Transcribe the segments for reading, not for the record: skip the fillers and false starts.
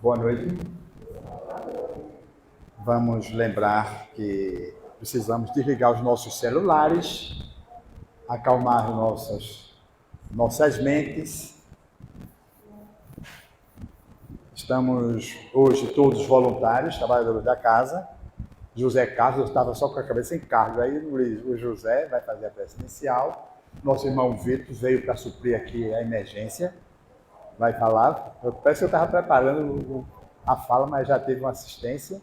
Boa noite. Vamos lembrar que precisamos desligar os nossos celulares, acalmar nossas mentes. Estamos hoje todos voluntários, trabalhadores da casa. José Carlos estava só com a cabeça em cargo, aí o José vai fazer a prece inicial. Nosso irmão Vitor veio para suprir aqui a emergência, vai falar. Parece que eu estava preparando a fala, mas já teve uma assistência.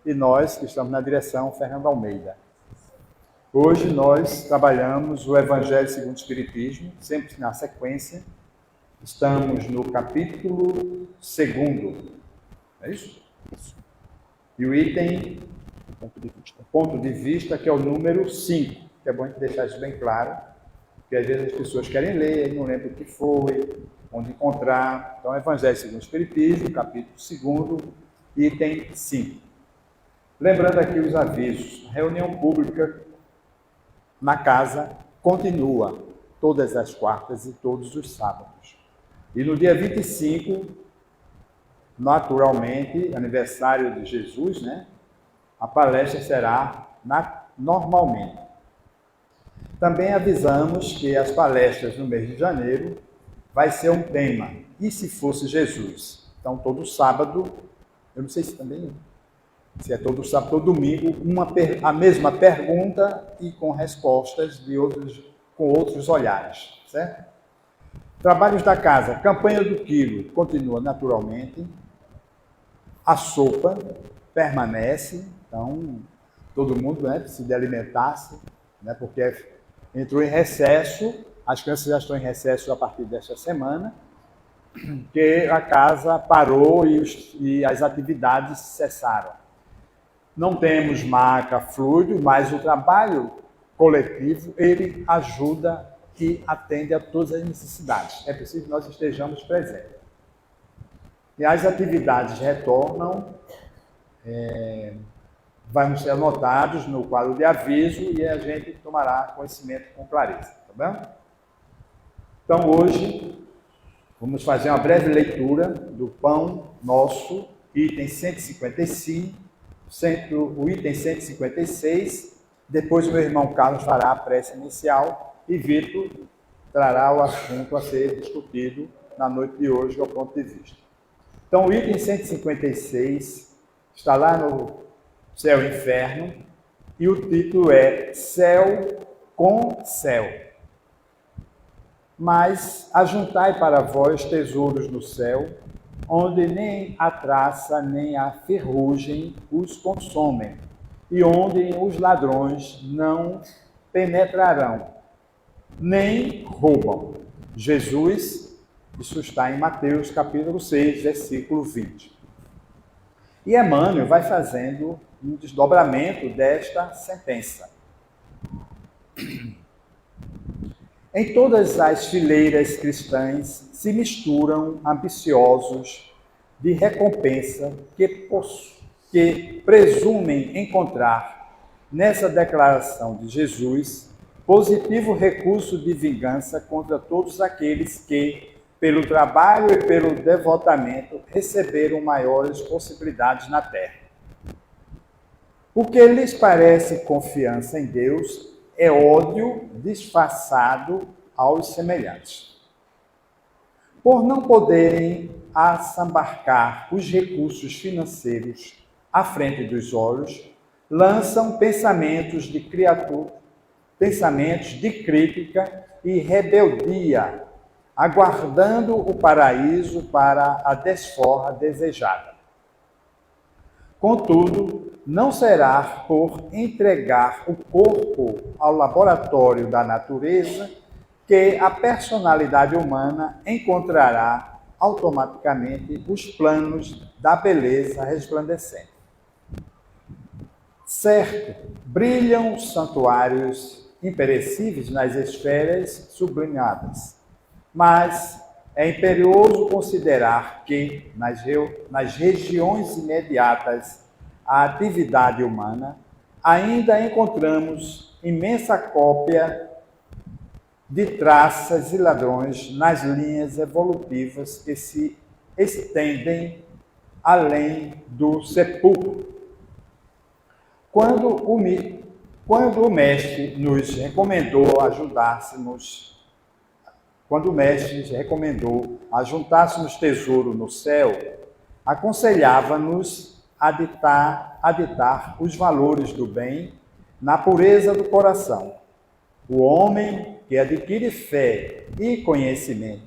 E nós, que estamos na direção, Fernando Almeida. Hoje nós trabalhamos o Evangelho segundo o Espiritismo, sempre na sequência. Estamos no capítulo 2. É isso? E o item, ponto de vista, que é o número 5, que é bom a gente deixar isso bem claro, porque às vezes as pessoas querem ler e não lembram o que foi, onde encontrar. Então, Evangelho segundo o Espiritismo, capítulo 2, item 5. Lembrando aqui os avisos, a reunião pública na casa continua todas as quartas e todos os sábados. E no dia 25, naturalmente, aniversário de Jesus, né? A palestra será normalmente. Também avisamos que as palestras no mês de janeiro vai ser um tema, e se fosse Jesus? Então, todo sábado, eu não sei se também... Se é todo sábado ou domingo, a mesma pergunta e com respostas com outros olhares, certo? Trabalhos da casa, campanha do quilo, continua naturalmente. A sopa permanece, então todo mundo precisa alimentar-se, porque entrou em recesso, as crianças já estão em recesso a partir desta semana, que a casa parou e as atividades cessaram. Não temos maca fluido, mas o trabalho coletivo, ele ajuda e atende a todas as necessidades. É preciso que nós estejamos presentes. E as atividades retornam, vão ser anotados no quadro de aviso e a gente tomará conhecimento com clareza, tá bem? Então, hoje, vamos fazer uma breve leitura do Pão Nosso, item 155, o item 156, depois o meu irmão Carlos fará a prece inicial e Vitor trará o assunto a ser discutido na noite de hoje, ao ponto de vista. Então, o item 156 está lá no Céu e Inferno e o título é Céu com Céu. Mas ajuntai para vós tesouros no céu, onde nem a traça nem a ferrugem os consomem, e onde os ladrões não penetrarão, nem roubam. Jesus, isso está em Mateus capítulo 6, versículo 20. E Emmanuel vai fazendo um desdobramento desta sentença. Em todas as fileiras cristãs se misturam ambiciosos de recompensa que presumem encontrar nessa declaração de Jesus positivo recurso de vingança contra todos aqueles que, pelo trabalho e pelo devotamento, receberam maiores possibilidades na terra. O que lhes parece confiança em Deus é ódio disfarçado aos semelhantes. Por não poderem assambarcar os recursos financeiros à frente dos olhos, lançam pensamentos de crítica e rebeldia, aguardando o paraíso para a desforra desejada. Contudo, não será por entregar o corpo ao laboratório da natureza que a personalidade humana encontrará automaticamente os planos da beleza resplandecente. Certo, brilham os santuários imperecíveis nas esferas sublimadas, mas é imperioso considerar que nas regiões imediatas à atividade humana, ainda encontramos imensa cópia de traças e ladrões nas linhas evolutivas que se estendem além do sepulcro. Quando o Mestre nos recomendou ajuntássemos tesouro no céu, aconselhava-nos a ditar os valores do bem na pureza do coração. O homem que adquire fé e conhecimento,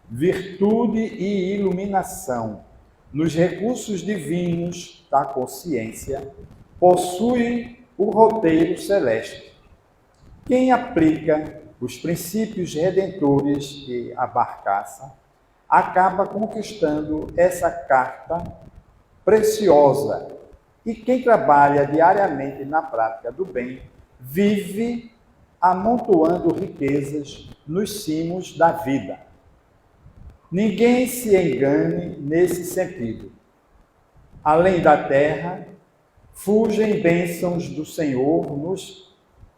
virtude e iluminação nos recursos divinos da consciência, possui o roteiro celeste. Quem aplica os princípios redentores que abarcaça, acaba conquistando essa carta preciosa. E quem trabalha diariamente na prática do bem, vive amontoando riquezas nos cimos da vida. Ninguém se engane nesse sentido. Além da terra, fugem bênçãos do Senhor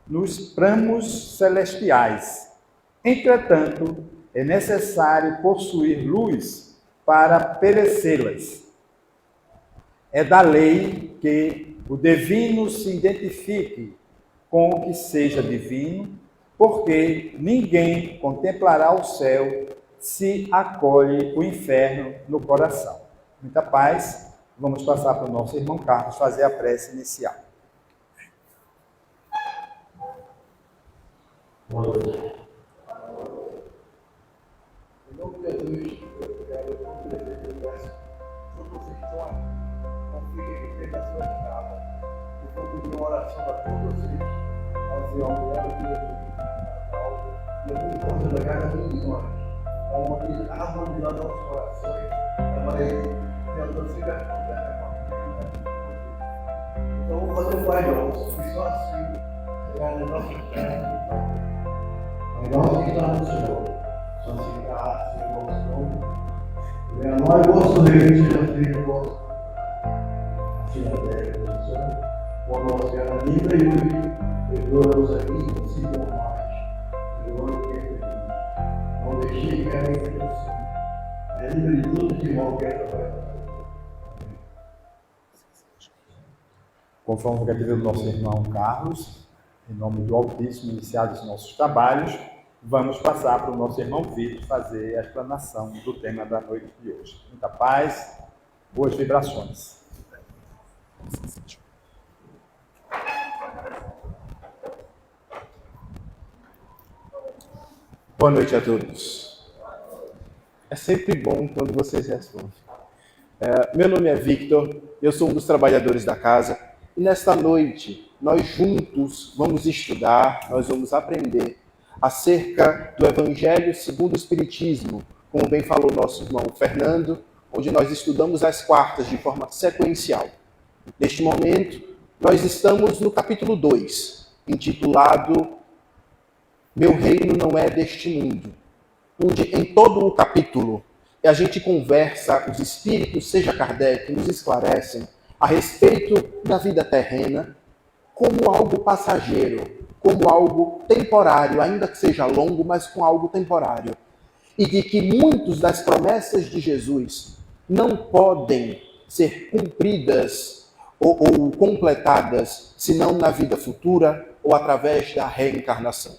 nos pramos celestiais. Entretanto, é necessário possuir luz para perecê-las. É da lei que o divino se identifique com o que seja divino, porque ninguém contemplará o céu se acolhe o inferno no coração. Muita paz. Vamos passar para o nosso irmão Carlos fazer a prece inicial. Boa noite. Em nome de Jesus, eu quero compreender o verso. Todos vocês que estão aqui, confiem que tem na sua casa. Eu vou pedir uma oração a todos vocês, fazer uma mulher do Natal, e eu vou encontrar na casa milhões. É uma coisa harmonizando nossos corações, é uma lei que eu não sei a então vou fazer um Pai Nosso, e só assim, chegar no nosso terra. Pai Nosso que está no Senhor, santificado seja o vosso nome. Venha a nós o vosso reino, seja feito o vosso. Assim na terra como no céu. O nosso cada dia e hoje, perdoa-nos aqui, assim como nós. Perdoa-nos que é perdido. Não deixe que caia em tentação. É livre de tudo que mal quer trabalhar. Conforme o pedido do nosso irmão Carlos, em nome do Altíssimo, iniciados os nossos trabalhos, vamos passar para o nosso irmão Vitor fazer a explanação do tema da noite de hoje. Muita paz, boas vibrações. Boa noite a todos. É sempre bom quando vocês respondem. Meu nome é Victor, eu sou um dos trabalhadores da casa. E nesta noite, nós juntos vamos estudar, nós vamos aprender acerca do Evangelho segundo o Espiritismo, como bem falou nosso irmão Fernando, onde nós estudamos as quartas de forma sequencial. Neste momento, nós estamos no capítulo 2, intitulado Meu Reino Não É Deste Mundo, onde em todo o capítulo a gente conversa, os espíritos, seja Kardec, nos esclarecem a respeito da vida terrena como algo passageiro, como algo temporário, ainda que seja longo, mas com algo temporário. E de que muitas das promessas de Jesus não podem ser cumpridas ou completadas, senão na vida futura ou através da reencarnação.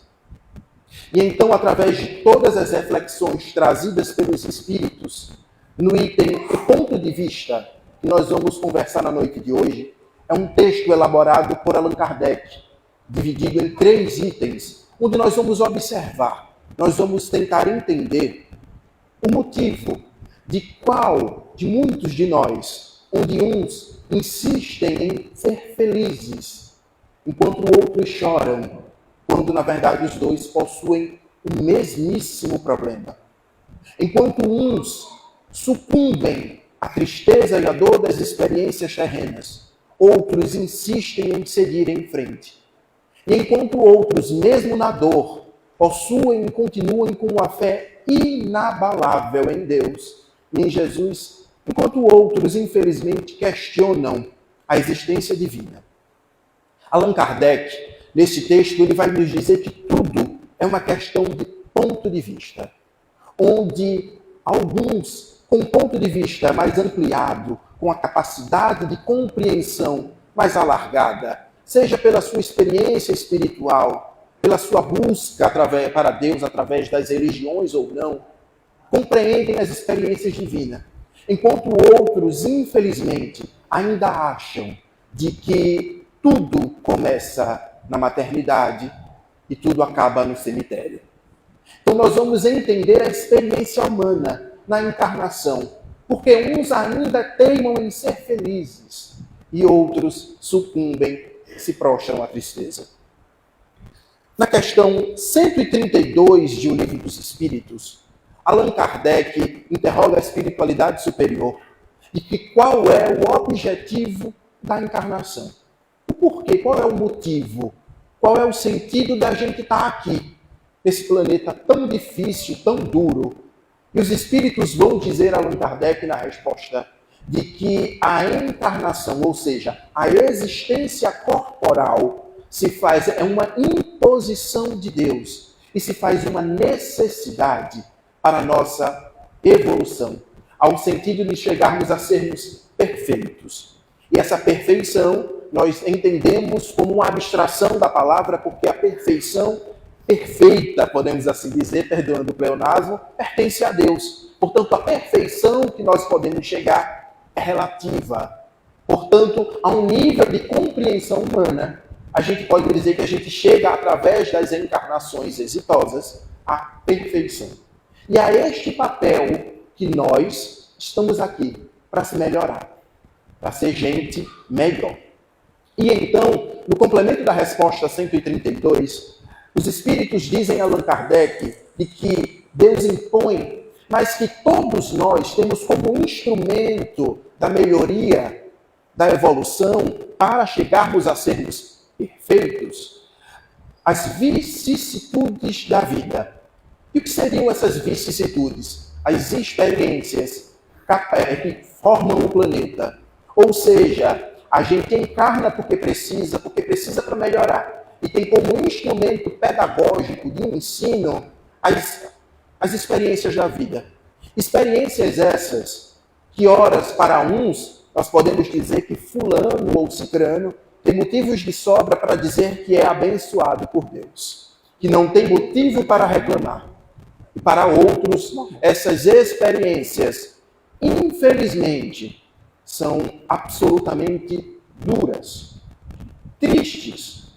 E então, através de todas as reflexões trazidas pelos Espíritos, no item O Ponto de Vista, que nós vamos conversar na noite de hoje, é um texto elaborado por Allan Kardec, dividido em 3 itens, onde nós vamos observar, nós vamos tentar entender o motivo de muitos de nós, onde uns insistem em ser felizes, enquanto outros choram, quando na verdade os dois possuem o mesmíssimo problema. Enquanto uns sucumbem à tristeza e à dor das experiências terrenas, outros insistem em seguir em frente. E enquanto outros, mesmo na dor, possuem e continuam com uma fé inabalável em Deus e em Jesus, enquanto outros, infelizmente, questionam a existência divina. Allan Kardec, nesse texto, ele vai nos dizer que tudo é uma questão de ponto de vista, onde alguns, com um ponto de vista mais ampliado, com a capacidade de compreensão mais alargada, seja pela sua experiência espiritual, pela sua busca para Deus através das religiões ou não, compreendem as experiências divinas, enquanto outros, infelizmente, ainda acham de que tudo começa na maternidade e tudo acaba no cemitério. Então nós vamos entender a experiência humana na encarnação, porque uns ainda teimam em ser felizes e outros sucumbem, se prostram à tristeza. Na questão 132 de O Livro dos Espíritos, Allan Kardec interroga a espiritualidade superior e que qual é o objetivo da encarnação. O porquê? Qual é o motivo? Qual é o sentido da gente estar aqui, nesse planeta tão difícil, tão duro? E os espíritos vão dizer a Allan Kardec na resposta de que a encarnação, ou seja, a existência corporal, é uma imposição de Deus e se faz uma necessidade para a nossa evolução, ao sentido de chegarmos a sermos perfeitos. E essa perfeição nós entendemos como uma abstração da palavra, porque a perfeição perfeita, podemos assim dizer, perdoando o pleonasmo, pertence a Deus. Portanto, a perfeição que nós podemos chegar é relativa. Portanto, a um nível de compreensão humana, a gente pode dizer que a gente chega, através das encarnações exitosas, à perfeição. E é este papel que nós estamos aqui para se melhorar, para ser gente melhor. E então, no complemento da resposta 132, os espíritos dizem a Allan Kardec de que Deus impõe, mas que todos nós temos como instrumento da melhoria, da evolução, para chegarmos a sermos perfeitos, as vicissitudes da vida. E o que seriam essas vicissitudes? As experiências que formam o planeta. Ou seja, a gente encarna porque precisa para melhorar. E tem como instrumento pedagógico de ensino as experiências da vida. Experiências essas que, horas, para uns, nós podemos dizer que fulano ou cicrano tem motivos de sobra para dizer que é abençoado por Deus, que não tem motivo para reclamar. E para outros, essas experiências, infelizmente, são absolutamente duras, tristes.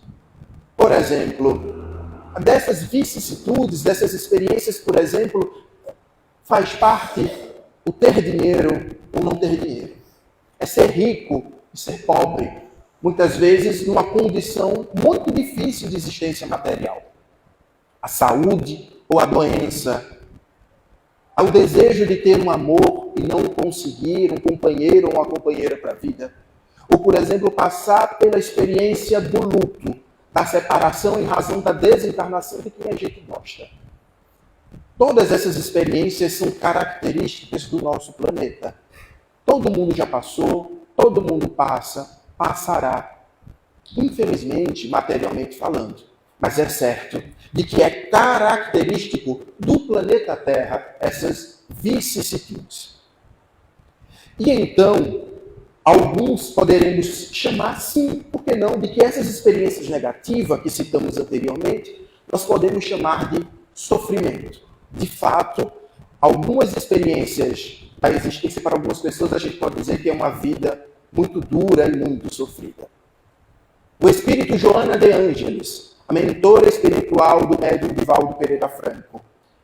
Por exemplo, dessas vicissitudes, dessas experiências, por exemplo, faz parte o ter dinheiro ou não ter dinheiro. É ser rico e ser pobre, muitas vezes numa condição muito difícil de existência material. A saúde ou a doença, ao desejo de ter um amor e não conseguir um companheiro ou uma companheira para a vida. Ou, por exemplo, passar pela experiência do luto, da separação em razão da desencarnação de quem a gente gosta. Todas essas experiências são características do nosso planeta. Todo mundo já passou, todo mundo passa, passará. Infelizmente, materialmente falando. Mas é certo de que é característico do planeta Terra essas vicissitudes. E então, alguns poderemos chamar, sim, por que não, de que essas experiências negativas que citamos anteriormente, nós podemos chamar de sofrimento. De fato, algumas experiências da existência para algumas pessoas, a gente pode dizer que é uma vida muito dura e muito sofrida. O espírito Joana de Ângeles, a mentora espiritual do médium Divaldo Pereira Franco,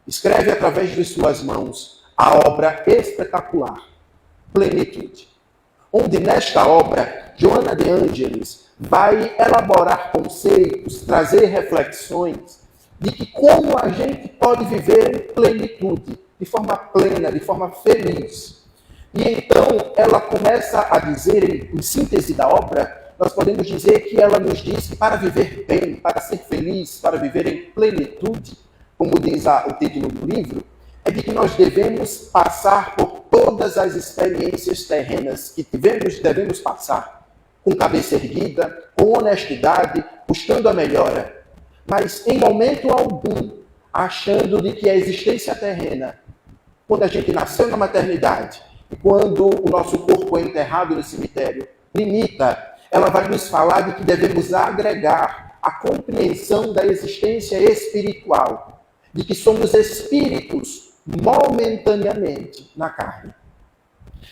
escreve através de suas mãos a obra espetacular, Plenitude, onde nesta obra, Joana de Ângeles vai elaborar conceitos, trazer reflexões de que como a gente pode viver em plenitude, de forma plena, de forma feliz. E então ela começa a dizer, em síntese da obra, nós podemos dizer que ela nos diz que para viver bem, para ser feliz, para viver em plenitude, como diz o título do livro, é de que nós devemos passar por todas as experiências terrenas que devemos passar, com cabeça erguida, com honestidade, buscando a melhora, mas em momento algum, achando de que a existência terrena, quando a gente nasceu na maternidade, E quando o nosso corpo é enterrado no cemitério, limita, ela vai nos falar de que devemos agregar a compreensão da existência espiritual, de que somos espíritos momentaneamente na carne.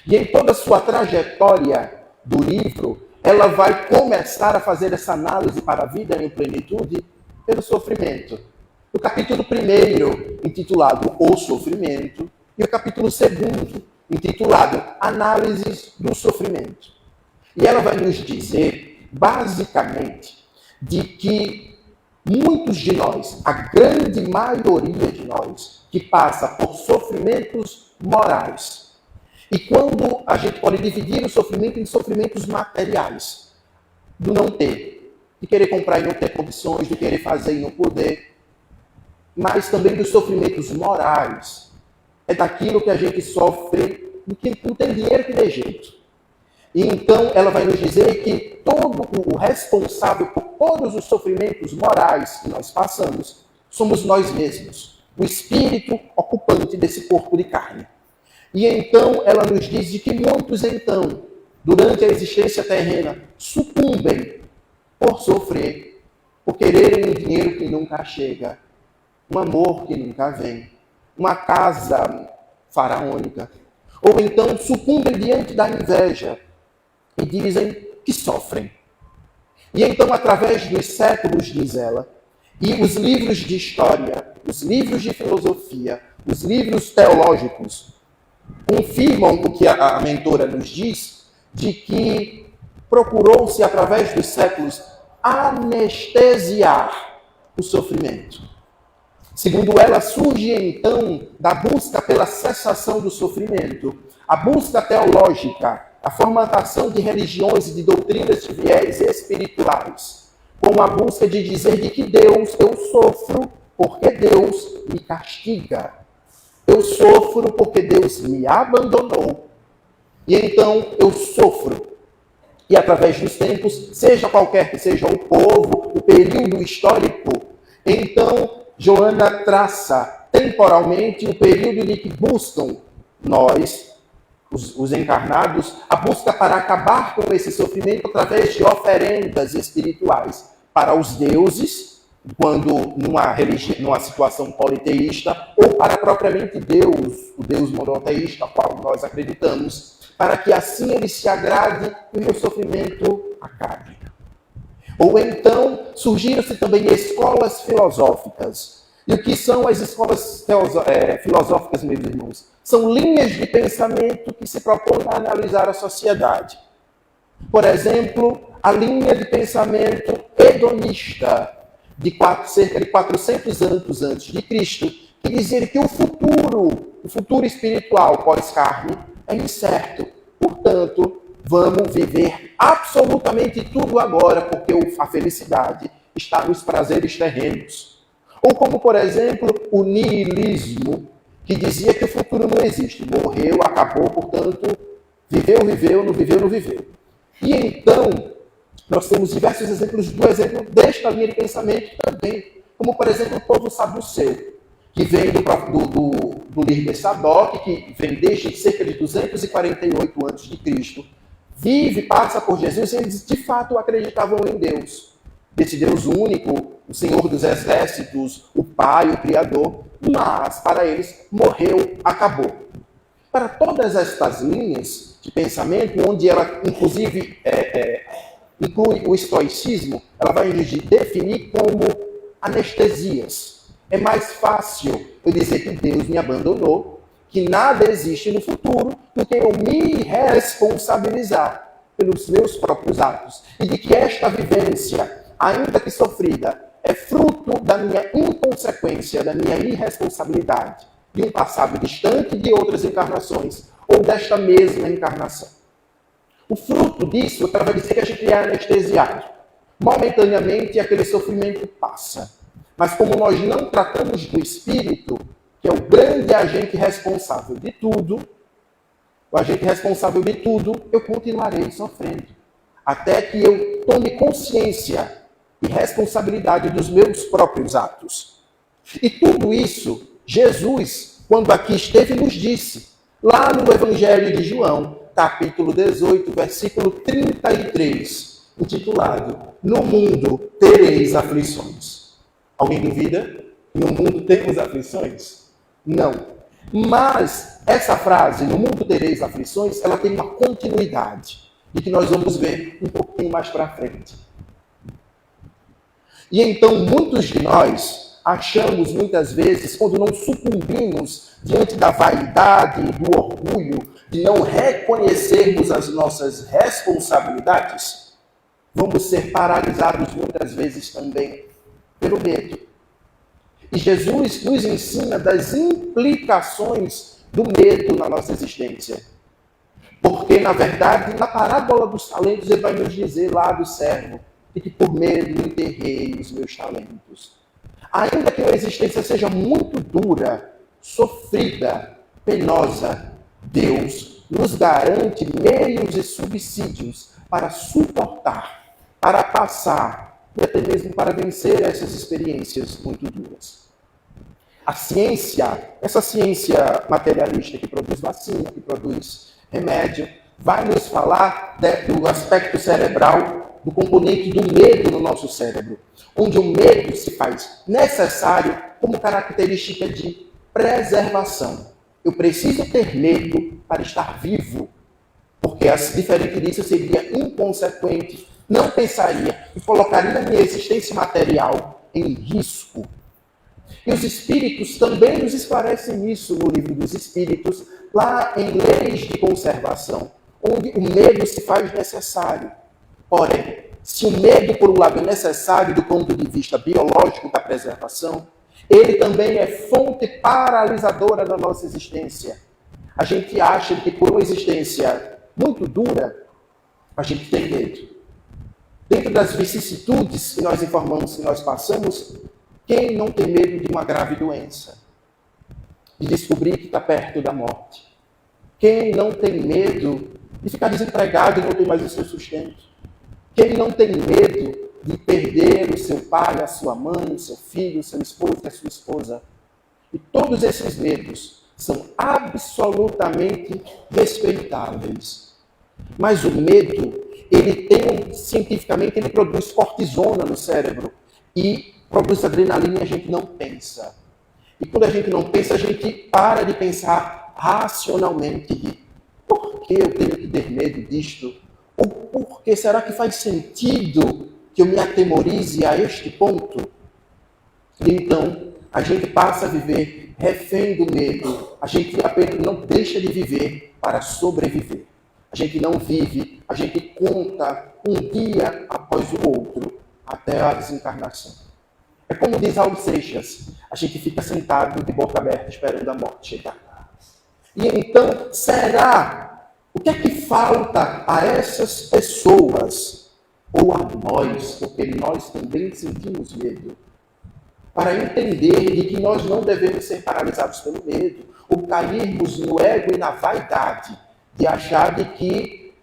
E em toda a sua trajetória do livro, ela vai começar a fazer essa análise para a vida em plenitude pelo sofrimento. O capítulo 1, intitulado O Sofrimento, e o capítulo 2, intitulado Análises do Sofrimento. E ela vai nos dizer, basicamente, de que muitos de nós, a grande maioria de nós, que passa por sofrimentos morais. E quando a gente pode dividir o sofrimento em sofrimentos materiais, do não ter, de querer comprar e não ter condições, de querer fazer e não poder, mas também dos sofrimentos morais, é daquilo que a gente sofre, do que não tem dinheiro que dê jeito. E então ela vai nos dizer que todo o responsável por todos os sofrimentos morais que nós passamos somos nós mesmos, o espírito ocupante desse corpo de carne. E então ela nos diz de que muitos, então, durante a existência terrena, sucumbem por sofrer, por quererem um dinheiro que nunca chega, um amor que nunca vem, uma casa faraônica. Ou então sucumbem diante da inveja e dizem que sofrem. E então, através dos séculos, diz ela, e os livros de história, os livros de filosofia, os livros teológicos, confirmam o que a mentora nos diz, de que procurou-se, através dos séculos, anestesiar o sofrimento. Segundo ela, surge então da busca pela cessação do sofrimento, a busca teológica, a formatação de religiões e de doutrinas de viés espirituais, com a busca de dizer de que Deus, eu sofro porque Deus me castiga. Eu sofro porque Deus me abandonou. E então eu sofro. E através dos tempos, seja qualquer que seja o povo, o período histórico, então Joana traça temporalmente o período em que buscam nós, os encarnados, a busca para acabar com esse sofrimento através de oferendas espirituais para os deuses, quando numa situação politeísta, ou para propriamente Deus, o Deus monoteísta, ao qual nós acreditamos, para que assim ele se agrade e o meu sofrimento acabe. Ou então, surgiram-se também escolas filosóficas. E o que são as escolas filosóficas, meus irmãos? São linhas de pensamento que se propõem a analisar a sociedade. Por exemplo, a linha de pensamento hedonista, de cerca de 400 anos antes de Cristo, que dizia que o futuro espiritual pós-carne é incerto. Portanto, vamos viver absolutamente tudo agora, porque a felicidade está nos prazeres terrenos. Ou como, por exemplo, o niilismo, que dizia que o futuro não existe. Morreu, acabou, portanto, viveu, não viveu. E então, nós temos diversos exemplos desta linha de pensamento também, como, por exemplo, o povo saduceu, que vem do líder Sadoc, que vem desde cerca de 248 a.C., passa por Jesus, e eles de fato acreditavam em Deus, desse Deus único, o Senhor dos Exércitos, o Pai, o Criador, mas para eles morreu, acabou. Para todas estas linhas de pensamento, onde ela inclusive inclui o estoicismo, ela vai definir como anestesias. É mais fácil eu dizer que Deus me abandonou, que nada existe no futuro, do que eu me responsabilizar pelos meus próprios atos. E de que esta vivência, ainda que sofrida, é fruto da minha inconsequência, da minha irresponsabilidade, de um passado distante de outras encarnações, ou desta mesma encarnação. O fruto disso vai dizer que a gente é anestesiado. Momentaneamente, aquele sofrimento passa. Mas como nós não tratamos do espírito, que é o grande agente responsável de tudo, eu continuarei sofrendo. Até que eu tome consciência e responsabilidade dos meus próprios atos. E tudo isso, Jesus, quando aqui esteve, nos disse. Lá no Evangelho de João, capítulo 18, versículo 33, intitulado: No mundo tereis aflições. Alguém duvida que no mundo temos aflições? Não. Mas essa frase, no mundo tereis aflições, ela tem uma continuidade, de que nós vamos ver um pouquinho mais para frente. E então, muitos de nós achamos, muitas vezes, quando não sucumbimos diante da vaidade, do orgulho, de não reconhecermos as nossas responsabilidades, vamos ser paralisados muitas vezes também pelo medo. E Jesus nos ensina das implicações do medo na nossa existência. Porque, na verdade, na parábola dos talentos, ele vai nos dizer lá do servo, de que por medo enterrei os meus talentos. Ainda que a existência seja muito dura, sofrida, penosa, Deus nos garante meios e subsídios para suportar, para passar e até mesmo para vencer essas experiências muito duras. A ciência, essa ciência materialista que produz vacina, que produz remédio, vai nos falar do aspecto cerebral, do componente do medo no nosso cérebro, onde o medo se faz necessário como característica de preservação. Eu preciso ter medo para estar vivo, porque diferente disso seria inconsequente, não pensaria e colocaria a minha existência material em risco. E os Espíritos também nos esclarecem isso no livro dos Espíritos, lá em Leis de Conservação, onde o medo se faz necessário. Porém, se o medo, por um lado, é necessário do ponto de vista biológico da preservação, ele também é fonte paralisadora da nossa existência. A gente acha que por uma existência muito dura, a gente tem medo. Dentro das vicissitudes que nós informamos que nós passamos, quem não tem medo de uma grave doença? De descobrir que está perto da morte? Quem não tem medo de ficar desempregado e não ter mais o seu sustento? Quem não tem medo de perder o seu pai, a sua mãe, o seu filho, o seu esposo e a sua esposa? E todos esses medos são absolutamente respeitáveis. Mas o medo, cientificamente, ele produz cortisona no cérebro e produz adrenalina e a gente não pensa. E quando a gente não pensa, a gente para de pensar racionalmente. Por que eu tenho que ter medo disto? Ou por que será que faz sentido que eu me atemorize a este ponto? E então, a gente passa a viver refém do medo. A gente apenas não deixa de viver para sobreviver. A gente não vive, a gente conta um dia após o outro, até a desencarnação. É como diz Raul Seixas, a gente fica sentado de boca aberta esperando a morte chegar. E então, o que é que falta a essas pessoas, ou a nós, porque nós também sentimos medo, para entender de que nós não devemos ser paralisados pelo medo, ou cairmos no ego e na vaidade, de achar de que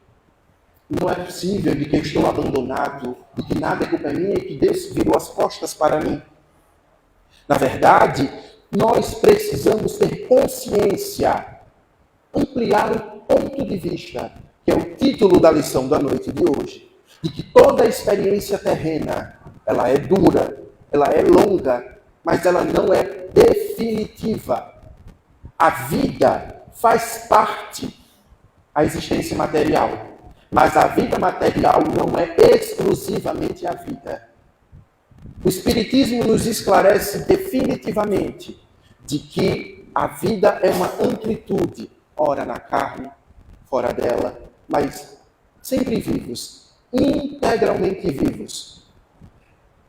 não é possível, de que eu estou abandonado, de que nada é culpa minha e que Deus virou as costas para mim. Na verdade, nós precisamos ter consciência, ampliar o ponto de vista, que é o título da lição da noite de hoje, de que toda experiência terrena, ela é dura, ela é longa, mas ela não é definitiva. A vida faz parte da existência material, mas a vida material não é exclusivamente a vida. O Espiritismo nos esclarece definitivamente de que a vida é uma amplitude, ora na carne, fora dela, mas sempre vivos, integralmente vivos.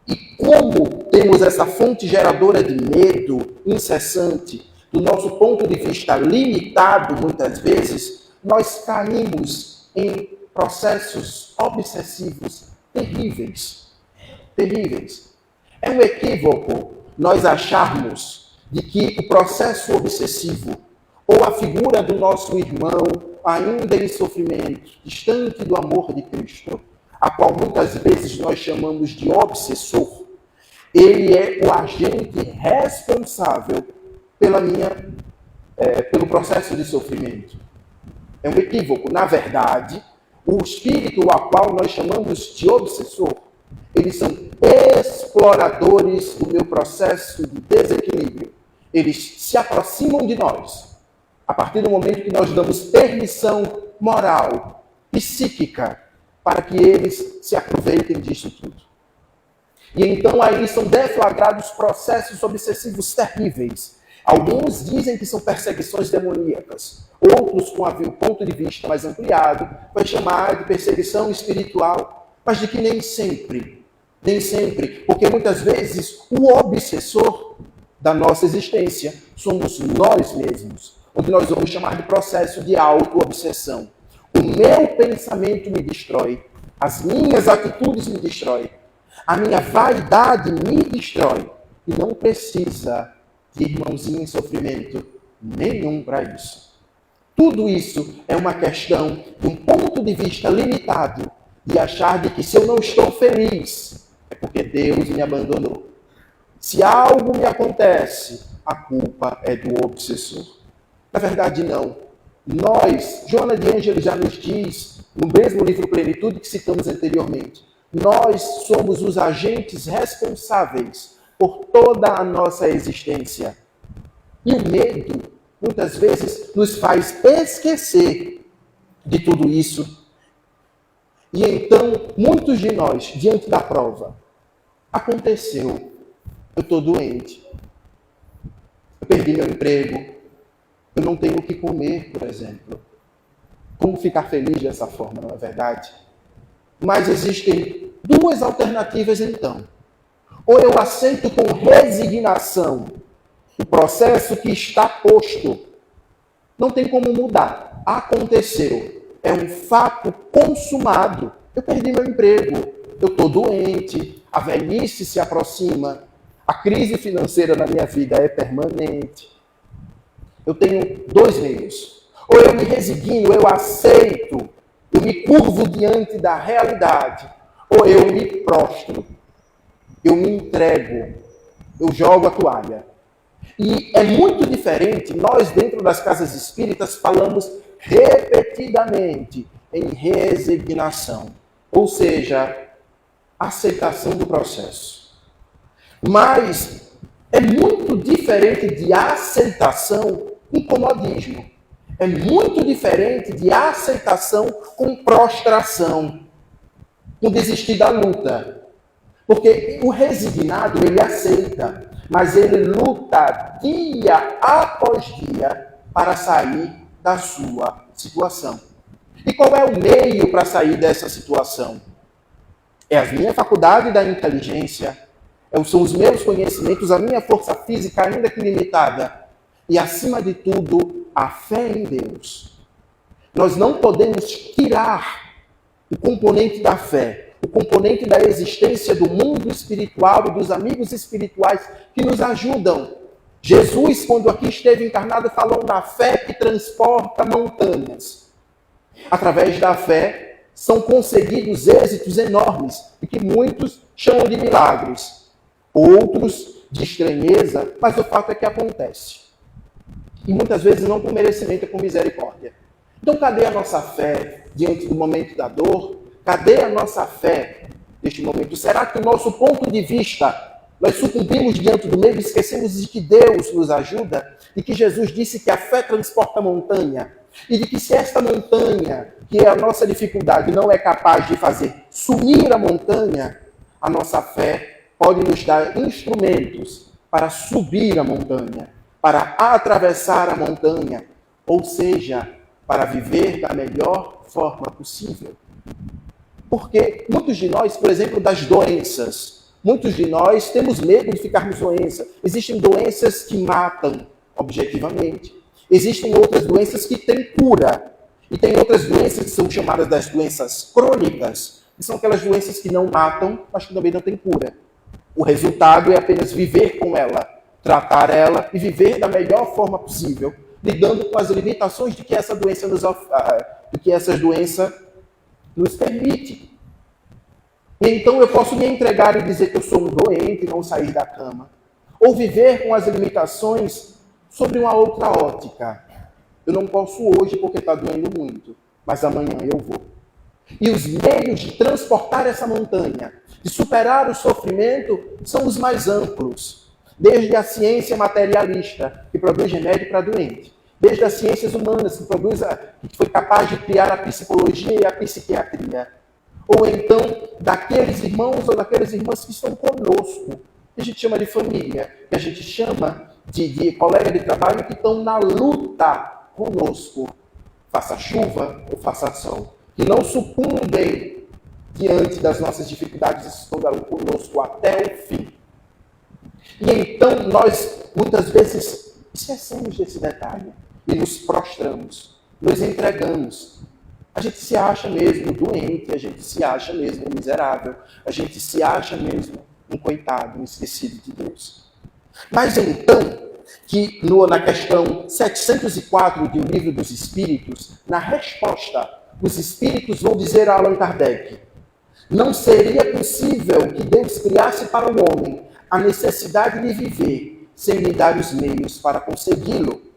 E como temos essa fonte geradora de medo incessante, do nosso ponto de vista limitado muitas vezes, nós caímos em processos obsessivos terríveis. Terríveis. É um equívoco nós acharmos de que o processo obsessivo ou a figura do nosso irmão ainda em sofrimento, distante do amor de Cristo, a qual muitas vezes nós chamamos de obsessor, ele é o agente responsável pela minha pelo processo de sofrimento. É um equívoco. Na verdade, o espírito a qual nós chamamos de obsessor, eles são exploradores do meu processo de desequilíbrio. Eles se aproximam de nós a partir do momento que nós damos permissão moral, psíquica, para que eles se aproveitem disso tudo. E então aí são deflagrados processos obsessivos terríveis. Alguns dizem que são perseguições demoníacas. Outros, com o ponto de vista mais ampliado, vai chamar de perseguição espiritual. Mas de que nem sempre, porque muitas vezes o obsessor da nossa existência somos nós mesmos, onde nós vamos chamar de processo de auto-obsessão. O meu pensamento me destrói, as minhas atitudes me destroem, a minha vaidade me destrói, e não precisa de irmãozinho em sofrimento nenhum para isso. Tudo isso é uma questão de um ponto de vista limitado, de achar de que se eu não estou feliz, é porque Deus me abandonou. Se algo me acontece, a culpa é do obsessor. Na verdade, não. Nós, Joana de Ângeles já nos diz, no mesmo livro Plenitude que citamos anteriormente, nós somos os agentes responsáveis por toda a nossa existência. E o medo, muitas vezes, nos faz esquecer de tudo isso. E então, muitos de nós, diante da prova, aconteceu, eu estou doente, eu perdi meu emprego, eu não tenho o que comer, por exemplo. Como ficar feliz dessa forma, não é verdade? Mas existem duas alternativas então. Ou eu aceito com resignação o processo que está posto. Não tem como mudar. Aconteceu. É um fato consumado. Eu perdi meu emprego. Eu estou doente. A velhice se aproxima. A crise financeira na minha vida é permanente. Eu tenho dois meios. Ou eu me resigno, eu aceito, eu me curvo diante da realidade. Ou eu me prostro, eu me entrego, eu jogo a toalha. E é muito diferente, nós dentro das casas espíritas falamos repetidamente em resignação. Ou seja, aceitação do processo. Mas é muito diferente de aceitação com comodismo. É muito diferente de aceitação com prostração, com desistir da luta. Porque o resignado, ele aceita, mas ele luta dia após dia para sair da sua situação. E qual é o meio para sair dessa situação? É a minha faculdade da inteligência, são os meus conhecimentos, a minha força física, ainda que limitada, e, acima de tudo, a fé em Deus. Nós não podemos tirar o componente da fé, o componente da existência do mundo espiritual e dos amigos espirituais que nos ajudam. Jesus, quando aqui esteve encarnado, falou da fé que transporta montanhas. Através da fé são conseguidos êxitos enormes, e que muitos chamam de milagres, outros de estranheza, mas o fato é que acontece. E muitas vezes não com merecimento, é com misericórdia. Então, cadê a nossa fé diante do momento da dor? Cadê a nossa fé neste momento? Será que o nosso ponto de vista, nós sucumbimos diante do medo e esquecemos de que Deus nos ajuda? E que Jesus disse que a fé transporta a montanha? E de que se esta montanha, que é a nossa dificuldade, não é capaz de fazer sumir a montanha, a nossa fé pode nos dar instrumentos para subir a montanha, para atravessar a montanha, ou seja, para viver da melhor forma possível. Porque muitos de nós, por exemplo, das doenças, muitos de nós temos medo de ficarmos doentes. Existem doenças que matam, objetivamente. Existem outras doenças que têm cura. E tem outras doenças que são chamadas das doenças crônicas, que são aquelas doenças que não matam, mas que também não têm cura. O resultado é apenas viver com ela, tratar ela e viver da melhor forma possível, lidando com as limitações de que essa doença nos permite. E então eu posso me entregar e dizer que eu sou um doente e não sair da cama. Ou viver com as limitações sobre uma outra ótica. Eu não posso hoje porque está doendo muito, mas amanhã eu vou. E os meios de transportar essa montanha, de superar o sofrimento, são os mais amplos. Desde a ciência materialista, que produz remédio para doente, desde as ciências humanas, que foi capaz de criar a psicologia e a psiquiatria, ou então daqueles irmãos ou daquelas irmãs que estão conosco, que a gente chama de família, que a gente chama de colega de trabalho, que estão na luta conosco, faça chuva ou faça sol, que não sucumbem diante das nossas dificuldades, estão conosco até o fim. E então nós, muitas vezes, esquecemos desse detalhe e nos prostramos, nos entregamos. A gente se acha mesmo doente, a gente se acha mesmo miserável, a gente se acha mesmo um coitado, um esquecido de Deus. Mas então, que na questão 704 do Livro dos Espíritos, na resposta, os Espíritos vão dizer a Allan Kardec: não seria possível que Deus criasse para o homem a necessidade de viver sem lhe dar os meios para consegui-lo.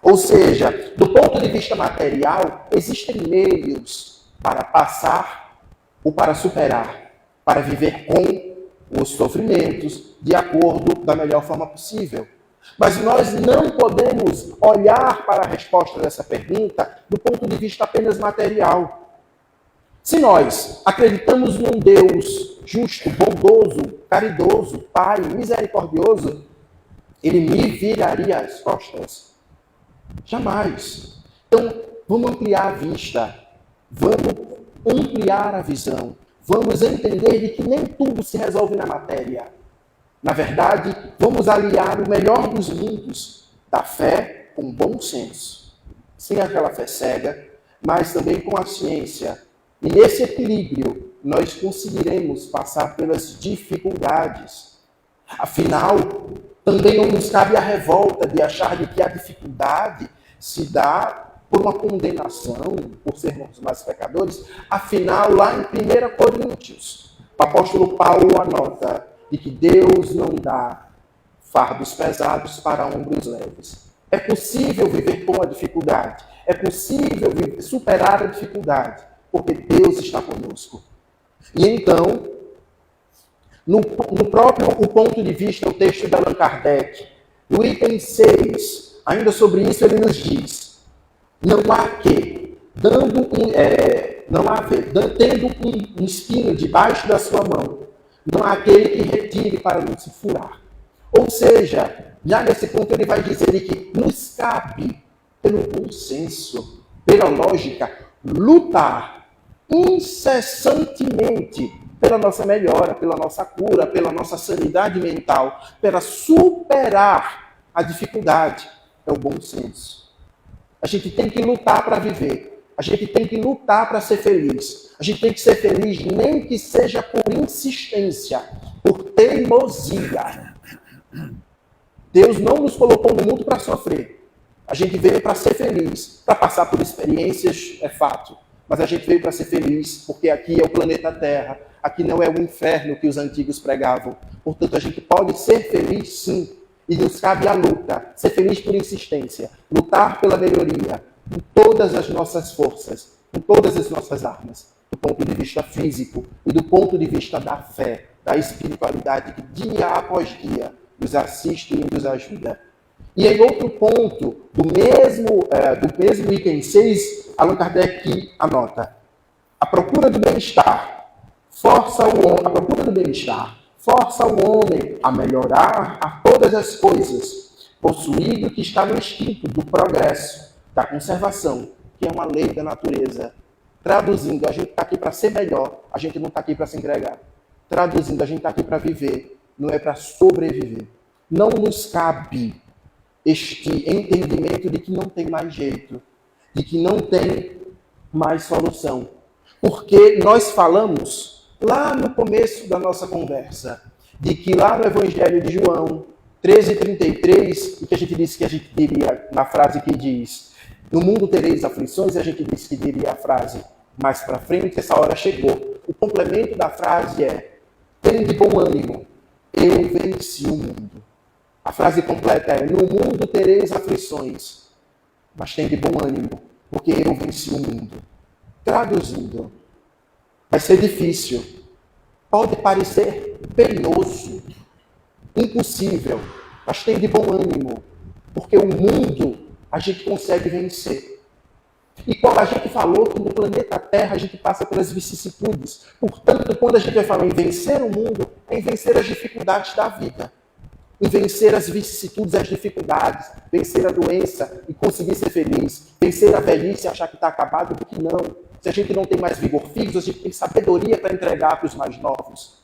Ou seja, do ponto de vista material, existem meios para passar ou para superar, para viver com os sofrimentos de acordo da melhor forma possível. Mas nós não podemos olhar para a resposta dessa pergunta do ponto de vista apenas material. Se nós acreditamos num Deus justo, bondoso, caridoso, Pai, misericordioso, Ele me viraria as costas? Jamais. Então, vamos ampliar a vista, vamos ampliar a visão, vamos entender de que nem tudo se resolve na matéria. Na verdade, vamos aliar o melhor dos mundos, da fé com bom senso, sem aquela fé cega, mas também com a ciência. E nesse equilíbrio, nós conseguiremos passar pelas dificuldades. Afinal, também não nos cabe a revolta de achar de que a dificuldade se dá por uma condenação, por sermos mais pecadores. Afinal, lá em 1 Coríntios, o apóstolo Paulo anota de que Deus não dá fardos pesados para ombros leves. É possível viver com a dificuldade, é possível superar a dificuldade, porque Deus está conosco. E então, no próprio o ponto de vista, o texto de Allan Kardec, no item 6, ainda sobre isso ele nos diz: não há que, tendo um espinho debaixo da sua mão, não há aquele que retire para não se furar. Ou seja, já nesse ponto ele vai dizer que nos cabe, pelo bom senso, pela lógica, lutar incessantemente pela nossa melhora, pela nossa cura, pela nossa sanidade mental, para superar a dificuldade. É o bom senso. A gente tem que lutar para viver. A gente tem que lutar para ser feliz. A gente tem que ser feliz nem que seja por insistência, por teimosia. Deus não nos colocou no mundo para sofrer. A gente veio para ser feliz, para passar por experiências, é fato. Mas a gente veio para ser feliz, porque aqui é o planeta Terra. Aqui não é o inferno que os antigos pregavam. Portanto, a gente pode ser feliz, sim. E nos cabe a luta, ser feliz por insistência, lutar pela melhoria, com todas as nossas forças, com todas as nossas armas, do ponto de vista físico e do ponto de vista da fé, da espiritualidade que dia após dia nos assiste e nos ajuda. E em outro ponto, do mesmo item 6, Allan Kardec anota: a procura do bem-estar força o homem a melhorar a todas as coisas, possuído que está no instinto do progresso, da conservação, que é uma lei da natureza. Traduzindo, a gente está aqui para ser melhor, a gente não está aqui para se entregar. Traduzindo, a gente está aqui para viver, não é para sobreviver. Não nos cabe este entendimento de que não tem mais jeito, de que não tem mais solução. Porque nós falamos lá no começo da nossa conversa, de que lá no Evangelho de João 13:33, que a gente disse que a gente diria na frase que diz: no mundo tereis aflições, a gente disse que diria a frase mais para frente, essa hora chegou. O complemento da frase é: tenham de bom ânimo, eu venci o mundo. A frase completa é: no mundo tereis aflições, mas tem de bom ânimo, porque eu venci o mundo. Traduzindo, vai ser difícil, pode parecer penoso, impossível, mas tem de bom ânimo, porque o mundo a gente consegue vencer. E como a gente falou que no planeta Terra a gente passa pelas vicissitudes, portanto, quando a gente vai falar em vencer o mundo, é em vencer as dificuldades da vida, em vencer as vicissitudes, as dificuldades, vencer a doença e conseguir ser feliz, vencer a velhice e achar que está acabado, porque não. Se a gente não tem mais vigor físico, a gente tem sabedoria para entregar para os mais novos.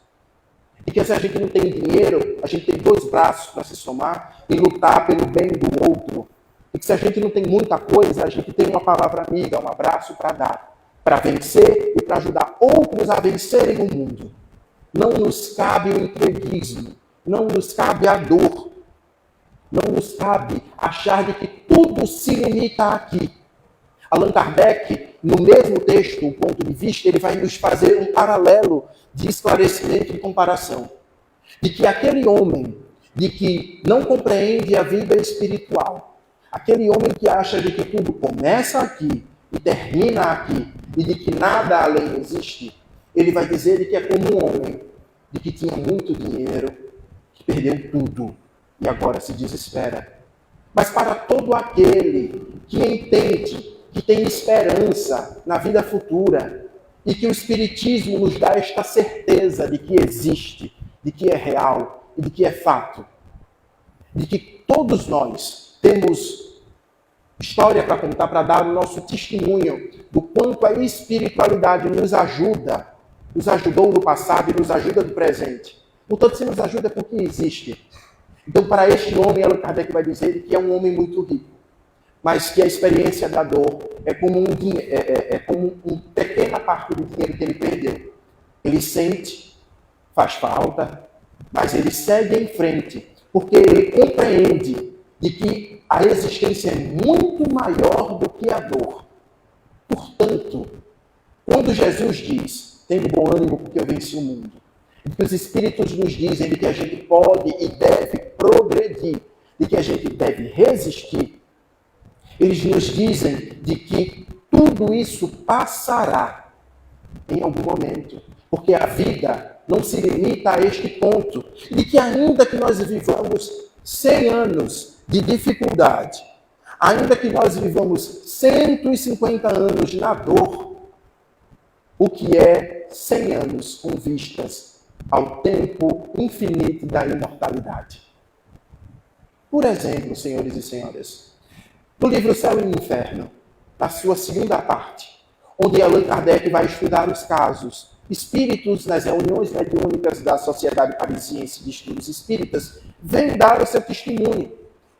E que se a gente não tem dinheiro, a gente tem 2 braços para se somar e lutar pelo bem do outro. E que se a gente não tem muita coisa, a gente tem uma palavra amiga, um abraço para dar, para vencer e para ajudar outros a vencerem o mundo. Não nos cabe o entreguismo, não nos cabe a dor, não nos cabe achar de que tudo se limita aqui. Allan Kardec, no mesmo texto, o ponto de vista, ele vai nos fazer um paralelo de esclarecimento e comparação. De que aquele homem de que não compreende a vida espiritual, aquele homem que acha de que tudo começa aqui e termina aqui, e de que nada além existe, ele vai dizer de que é como um homem de que tinha muito dinheiro, que perdeu tudo e agora se desespera. Mas para todo aquele que entende, que tem esperança na vida futura e que o Espiritismo nos dá esta certeza de que existe, de que é real e de que é fato, de que todos nós temos história para contar, para dar o nosso testemunho do quanto a espiritualidade nos ajudou no passado e nos ajuda no presente. Portanto, se nos ajuda é porque existe. Então, para este homem, Allan Kardec vai dizer que é um homem muito rico, mas que a experiência da dor é como uma pequena parte do dinheiro que ele perdeu. Ele sente, faz falta, mas ele segue em frente, porque ele compreende de que a existência é muito maior do que a dor. Portanto, quando Jesus diz, tem bom ânimo porque eu venci o mundo, e que os Espíritos nos dizem de que a gente pode e deve progredir, de que a gente deve resistir, eles nos dizem de que tudo isso passará em algum momento, porque a vida não se limita a este ponto, e que ainda que nós vivamos 100 anos de dificuldade, ainda que nós vivamos 150 anos na dor, o que é 100 anos com vistas ao tempo infinito da imortalidade. Por exemplo, senhores e senhoras, no livro Céu e Inferno, na sua segunda parte, onde Allan Kardec vai estudar os casos espíritos nas reuniões mediúnicas da Sociedade Parisiense de Estudos Espíritas, vem dar o seu testemunho.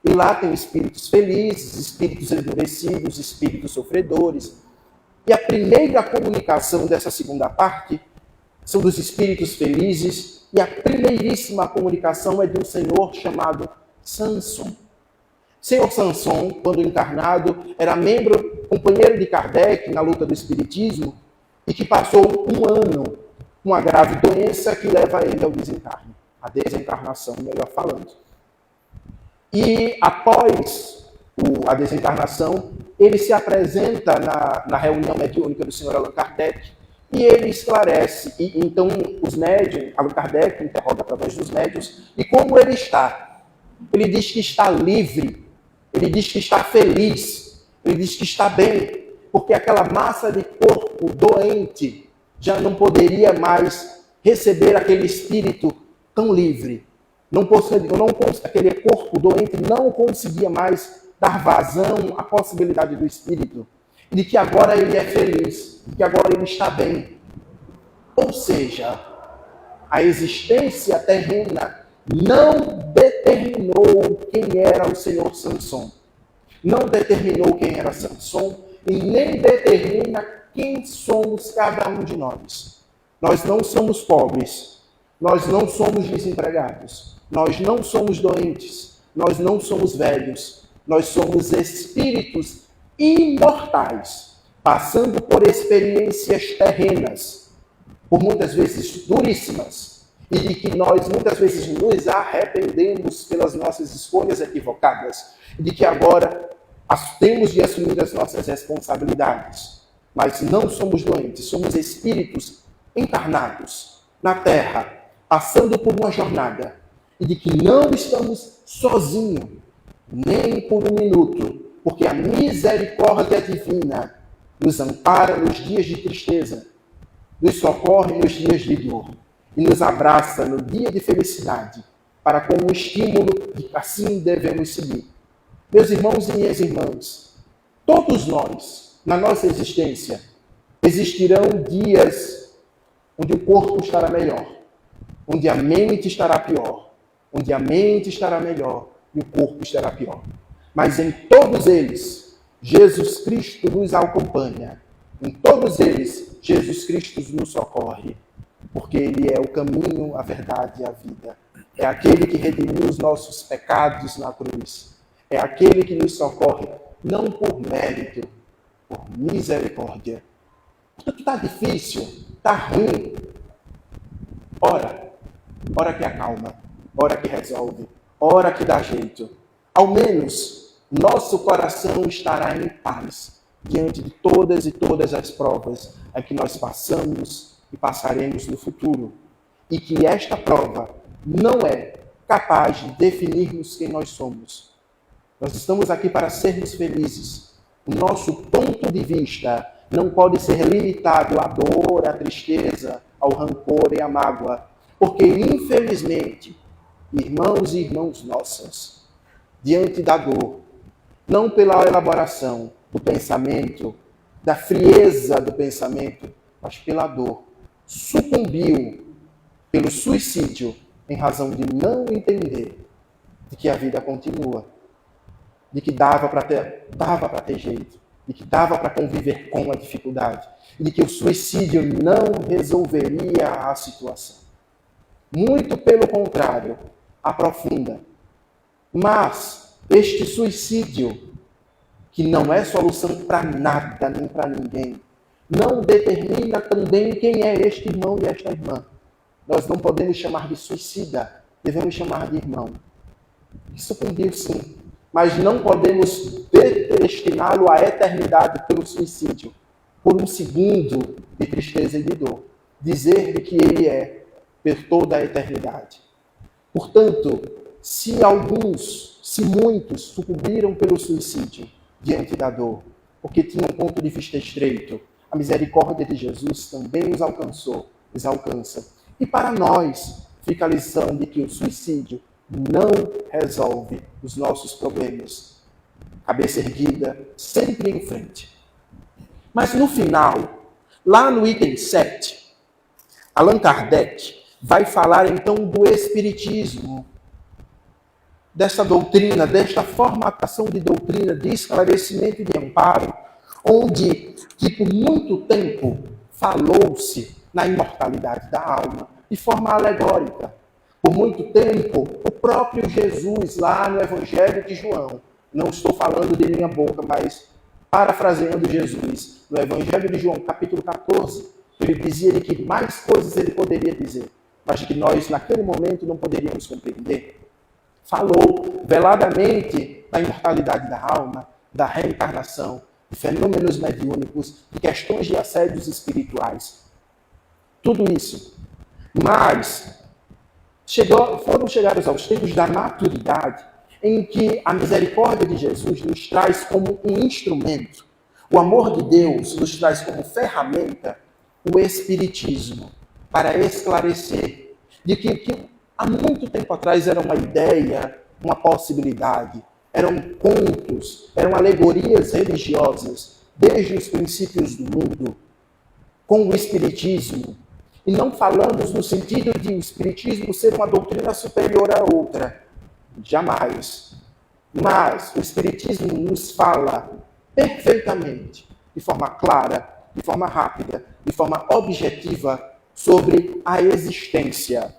E lá tem espíritos felizes, espíritos endurecidos, espíritos sofredores. E a primeira comunicação dessa segunda parte são dos espíritos felizes, e a primeiríssima comunicação é de um senhor chamado Samson. Senhor Samson, quando encarnado, era membro, companheiro de Kardec na luta do Espiritismo, e que passou um ano com uma grave doença que leva ele ao desencarne, a desencarnação, melhor falando. E após a desencarnação, ele se apresenta na reunião mediúnica do senhor Allan Kardec, e ele esclarece, e então os médiuns, Allan Kardec interroga através dos médiuns, e como ele está. Ele diz que está livre, ele diz que está feliz, ele diz que está bem, porque aquela massa de corpo doente já não poderia mais receber aquele espírito tão livre. Aquele corpo doente não conseguia mais dar vazão à possibilidade do espírito, de que agora ele é feliz, de que agora ele está bem. Ou seja, a existência terrena não determinou quem era o senhor Samson, não determinou quem era Samson, e nem determina quem somos cada um de nós. Nós não somos pobres, nós não somos desempregados, nós não somos doentes, nós não somos velhos, nós somos espíritos imortais, passando por experiências terrenas, por muitas vezes duríssimas, e de que nós muitas vezes nos arrependemos pelas nossas escolhas equivocadas, e de que agora temos de assumir as nossas responsabilidades. Mas não somos doentes, somos espíritos encarnados na Terra, passando por uma jornada, e de que não estamos sozinhos, nem por um minuto, porque a misericórdia divina nos ampara nos dias de tristeza, nos socorre nos dias de dor e nos abraça no dia de felicidade, para como estímulo de que assim devemos seguir. Meus irmãos e minhas irmãs, todos nós, na nossa existência, existirão dias onde o corpo estará melhor, onde a mente estará pior, onde a mente estará melhor e o corpo estará pior. Mas em todos eles, Jesus Cristo nos acompanha. Em todos eles, Jesus Cristo nos socorre, porque Ele é o caminho, a verdade e a vida. É aquele que redimiu os nossos pecados na cruz. É aquele que nos socorre, não por mérito, por misericórdia. Portanto, está difícil, está ruim. Ora que acalma, ora que resolve, ora que dá jeito. Ao menos, nosso coração estará em paz diante de todas e todas as provas a que nós passamos e passaremos no futuro. E que esta prova não é capaz de definirmos quem nós somos. Nós estamos aqui para sermos felizes. O nosso ponto de vista não pode ser limitado à dor, à tristeza, ao rancor e à mágoa. Porque, infelizmente, irmãos e irmãs nossas, diante da dor, não pela elaboração do pensamento, da frieza do pensamento, mas pela dor, sucumbiu pelo suicídio em razão de não entender de que a vida continua, de que dava para ter jeito, de que dava para conviver com a dificuldade, de que o suicídio não resolveria a situação. Muito pelo contrário, aprofunda. Mas este suicídio, que não é solução para nada nem para ninguém, não determina também quem é este irmão e esta irmã. Nós não podemos chamar de suicida, devemos chamar de irmão. Sucumbiu sim, mas não podemos destiná-lo à eternidade pelo suicídio, por um segundo de tristeza e de dor. Dizer-lhe que ele é por toda a eternidade. Portanto, se muitos sucumbiram pelo suicídio diante da dor, porque tinham um ponto de vista estreito, a misericórdia de Jesus também nos alcança. E para nós, fica a lição de que o suicídio não resolve os nossos problemas. Cabeça erguida, sempre em frente. Mas no final, lá no item 7, Allan Kardec vai falar então do espiritismo, desta doutrina, desta formatação de doutrina, de esclarecimento e de amparo, onde que por muito tempo falou-se na imortalidade da alma, de forma alegórica. Por muito tempo, o próprio Jesus, lá no Evangelho de João, não estou falando de minha boca, mas parafraseando Jesus, no Evangelho de João, capítulo 14, ele dizia que mais coisas ele poderia dizer, mas que nós, naquele momento, não poderíamos compreender. Falou veladamente da imortalidade da alma, da reencarnação, de fenômenos mediúnicos, de questões de assédios espirituais. Tudo isso. Mas foram chegados aos tempos da maturidade, em que a misericórdia de Jesus nos traz como um instrumento, o amor de Deus nos traz como ferramenta o Espiritismo, para esclarecer de que há muito tempo atrás era uma ideia, uma possibilidade, eram contos, eram alegorias religiosas, desde os princípios do mundo, com o Espiritismo. E não falamos no sentido de o Espiritismo ser uma doutrina superior à outra. Jamais. Mas o Espiritismo nos fala perfeitamente, de forma clara, de forma rápida, de forma objetiva, sobre a existência.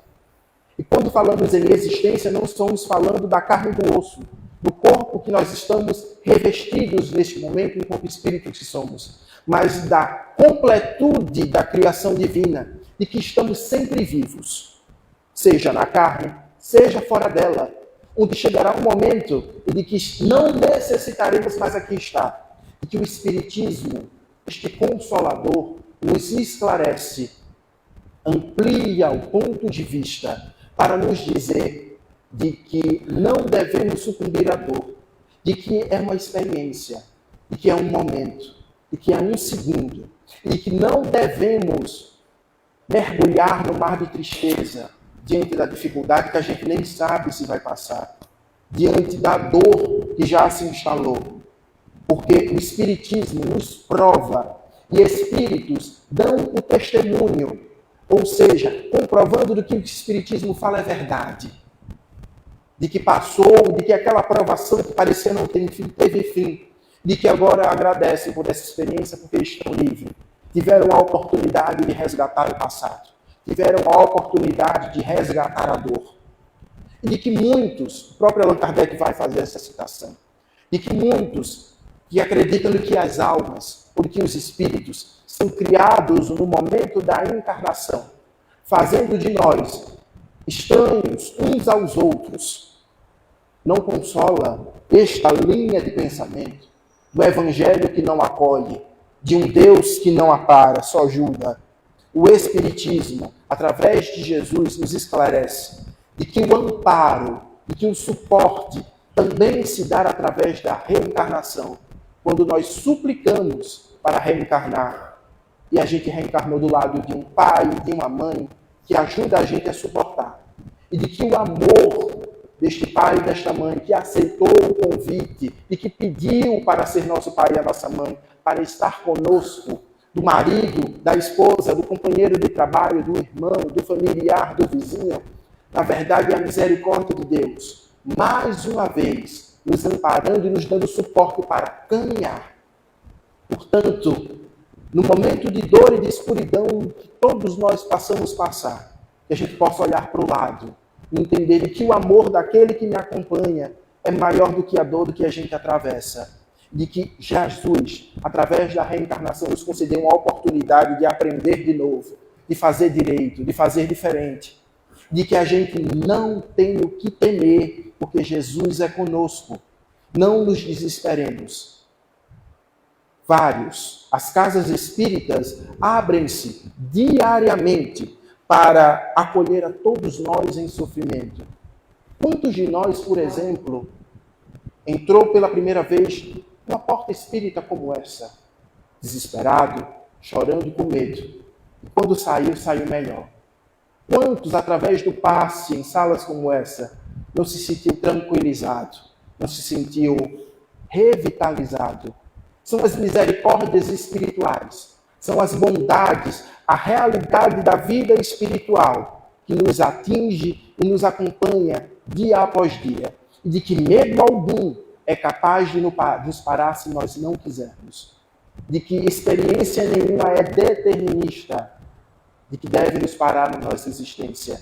E quando falamos em existência, não estamos falando da carne e do osso, do corpo que nós estamos revestidos neste momento, enquanto espírito que somos, mas da completude da criação divina, de que estamos sempre vivos. seja na carne, seja fora dela, onde chegará um momento em que não necessitaremos mais aqui estar, e que o Espiritismo, este Consolador, nos esclarece, amplia o ponto de vista para nos dizer de que não devemos sucumbir à dor, de que é uma experiência, de que é um momento, de que é um segundo, e que não devemos mergulhar no mar de tristeza diante da dificuldade que a gente nem sabe se vai passar, diante da dor que já se instalou. Porque o Espiritismo nos prova e espíritos dão o testemunho, ou seja, comprovando do que o Espiritismo fala é verdade, de que passou, de que aquela provação que parecia não ter fim, teve fim, de que agora agradecem por essa experiência porque estão livres, tiveram a oportunidade de resgatar o passado, tiveram a oportunidade de resgatar a dor. E de que muitos, o próprio Allan Kardec vai fazer essa citação, de que muitos que acreditam que as almas, ou que os espíritos, são criados no momento da encarnação, fazendo de nós estranhos uns aos outros, não consola esta linha de pensamento do Evangelho que não acolhe, de um Deus que não apara, só julga. O Espiritismo, através de Jesus, nos esclarece de que o amparo, de que o suporte também se dá através da reencarnação, quando nós suplicamos para reencarnar, e a gente reencarnou do lado de um pai, de uma mãe, que ajuda a gente a suportar. E de que o amor deste pai e desta mãe, que aceitou o convite e que pediu para ser nosso pai e a nossa mãe, para estar conosco, do marido, da esposa, do companheiro de trabalho, do irmão, do familiar, do vizinho, na verdade é a misericórdia de Deus, mais uma vez, nos amparando e nos dando suporte para caminhar. Portanto, no momento de dor e de escuridão que todos nós passamos passar, que a gente possa olhar para o lado e entender que o amor daquele que me acompanha é maior do que a dor do que a gente atravessa. De que Jesus, através da reencarnação, nos concedeu uma oportunidade de aprender de novo, de fazer direito, de fazer diferente. De que a gente não tem o que temer, porque Jesus é conosco. Não nos desesperemos. As casas espíritas abrem-se diariamente para acolher a todos nós em sofrimento. Quantos de nós, por exemplo, entrou pela primeira vez numa porta espírita como essa, desesperado, chorando com medo, e quando saiu, saiu melhor? Quantos, através do passe em salas como essa, não se sentiu tranquilizado, não se sentiu revitalizado? São as misericórdias espirituais, são as bondades, a realidade da vida espiritual que nos atinge e nos acompanha dia após dia. E de que medo algum é capaz de nos parar se nós não quisermos. De que experiência nenhuma é determinista, de que deve nos parar na nossa existência.